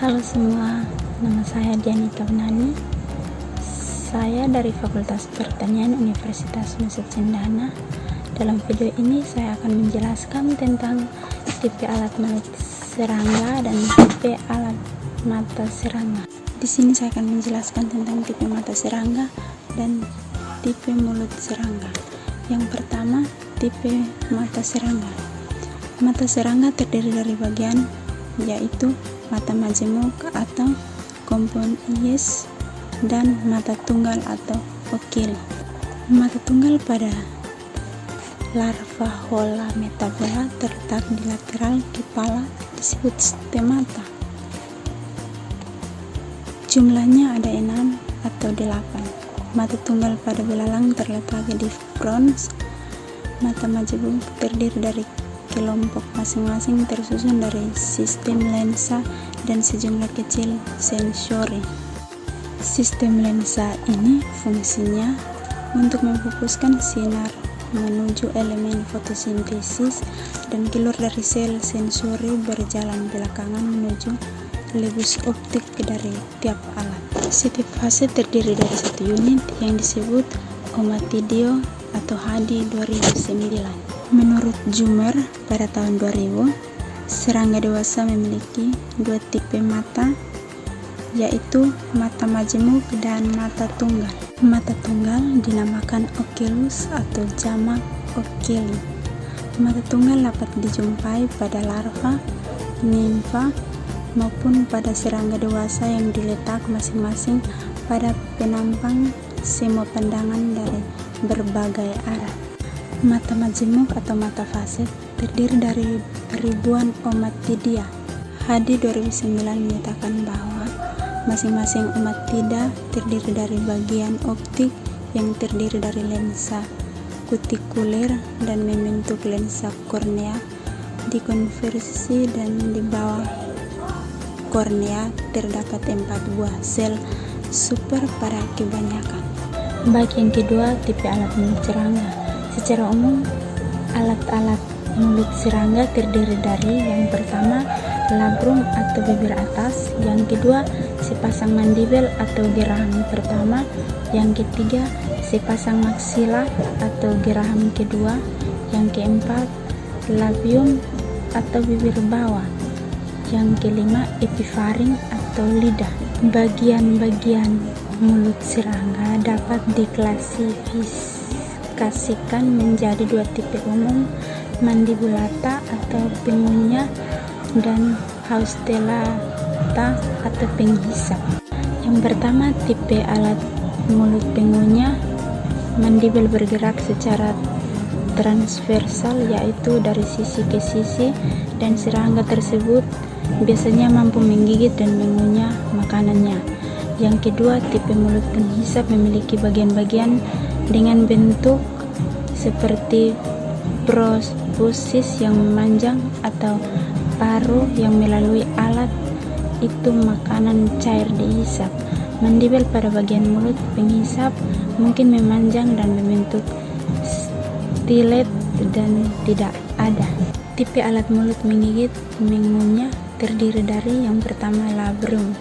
Halo semua, nama saya Dianita Unani. Saya dari Fakultas Pertanian Universitas Nusa Cendana. Dalam video ini saya akan menjelaskan tentang tipe alat mulut serangga dan tipe alat mata serangga. Di sini saya akan menjelaskan tentang tipe mata serangga dan tipe mulut serangga. Yang pertama, tipe mata serangga. Mata serangga terdiri dari bagian yaitu mata majemuk atau kompon iis dan mata tunggal atau okili. Mata tunggal pada larva Hola metabola terletak di lateral kepala disebut stemata. Jumlahnya ada 6 atau 8. Mata tunggal pada belalang terletak di frons. Mata majemuk terdiri dari kelompok masing-masing tersusun dari sistem lensa dan sejumlah kecil sensori. Sistem lensa ini fungsinya untuk memfokuskan sinar menuju elemen fotosintesis dan keluar dari sel sensori berjalan belakangan menuju lebus optik dari tiap alat. Setiap fase terdiri dari satu unit yang disebut Ommatidio atau HD 2009. Menurut Zoomer pada tahun 2000, serangga dewasa memiliki 2 tipe mata, yaitu mata majemuk dan mata tunggal. Mata tunggal dinamakan oculus atau jamak oculi. Mata tunggal dapat dijumpai pada larva, nimfa, maupun pada serangga dewasa yang diletak masing-masing pada penampang semua pandangan dari berbagai arah. Mata majemuk atau mata faset terdiri dari ribuan Ommatidia. HD 2009 menyatakan bahwa masing-masing Ommatida terdiri dari bagian optik yang terdiri dari lensa kutikuler dan membentuk lensa kornea dikonversi, dan di bawah kornea terdapat 4 buah sel super pada kebanyakan. Bagian kedua, tipe alat mulut serangga. Secara umum, alat-alat mulut serangga terdiri dari yang pertama, labrum atau bibir atas, yang kedua, sepasang mandibel atau geraham pertama, yang ketiga, sepasang maksila atau geraham kedua, yang keempat, labium atau bibir bawah, yang kelima, epifaring atau lidah. Bagian-bagian mulut serangga dapat diklasifikasikan menjadi 2 tipe umum, mandibulata atau pengunyah dan haustellata atau penghisap. Yang pertama, tipe alat mulut pengunyah. Mandibel bergerak secara transversal, yaitu dari sisi ke sisi, dan serangga tersebut biasanya mampu menggigit dan mengunyah makanannya. Yang kedua, tipe mulut penghisap memiliki bagian-bagian dengan bentuk seperti proboscis yang memanjang atau paruh yang melalui alat itu makanan cair dihisap. Mandibel pada bagian mulut penghisap mungkin memanjang dan membentuk stilet dan tidak ada. Tipe alat mulut menggigit mengunyah terdiri dari yang pertama, labrum,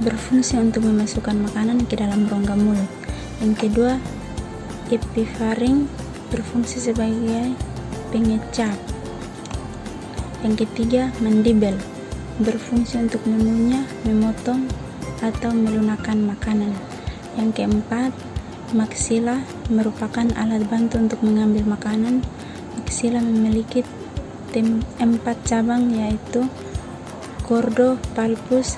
berfungsi untuk memasukkan makanan ke dalam rongga mulut. Yang kedua, epifaring, berfungsi sebagai pengecap. Yang ketiga, mandibel, berfungsi untuk mengunyah, memotong, atau melunakkan makanan. Yang keempat, maksila, merupakan alat bantu untuk mengambil makanan. Maksila memiliki 4 cabang, yaitu kordo, palpus,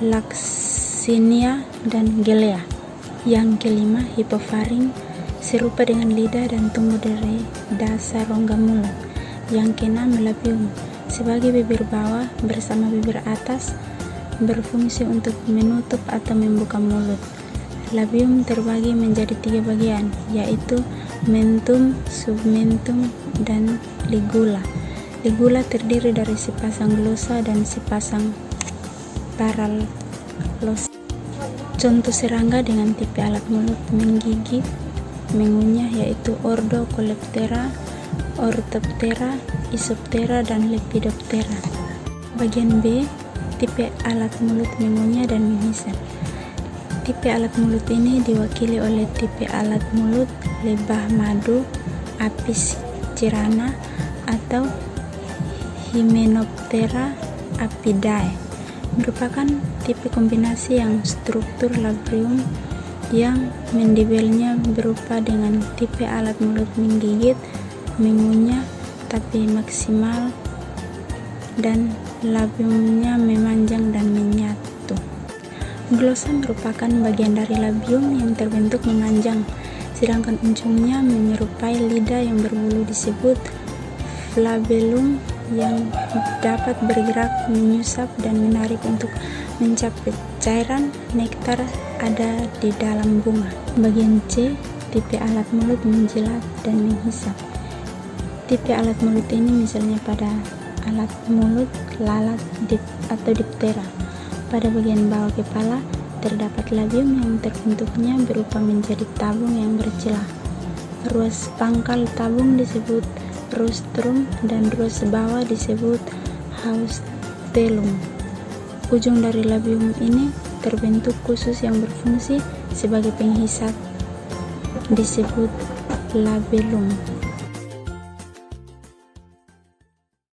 laksinia, dan gelea. Yang kelima, hipofaring, serupa dengan lidah dan tumbuh dari dasar rongga mulut. Yang keenam, labium, sebagai bibir bawah bersama bibir atas, berfungsi untuk menutup atau membuka mulut. Labium terbagi menjadi 3 bagian, yaitu mentum, submentum, dan ligula. Ligula terdiri dari sepasang glosa dan sepasang paralosa. Contoh serangga dengan tipe alat mulut menggigit mengunyah yaitu Ordocoleptera, Orthoptera, Isoptera, dan Lepidoptera. Bagian B, tipe alat mulut mengunyah dan menghisap. Tipe alat mulut ini diwakili oleh tipe alat mulut lebah madu Apis cerana atau Hymenoptera apidae, merupakan tipe kombinasi yang struktur labium yang mandibelnya berupa dengan tipe alat mulut menggigit, mengunyah tapi maksimal, dan labiumnya memanjang dan menyatu. Glosa merupakan bagian dari labium yang terbentuk memanjang, sedangkan ujungnya menyerupai lidah yang berbulu disebut flabellum yang dapat bergerak, menyusap, dan menarik untuk mencapai cairan nektar ada di dalam bunga. Bagian C, tipe alat mulut menjilat dan menghisap. Tipe alat mulut ini misalnya pada alat mulut lalat atau diptera. Pada bagian bawah kepala terdapat labium yang terbentuknya berupa menjadi tabung yang bercelah. Ruas pangkal tabung disebut rostrum dan ruas bawah disebut haustellum. Ujung dari labium ini terbentuk khusus yang berfungsi sebagai penghisap disebut labellum.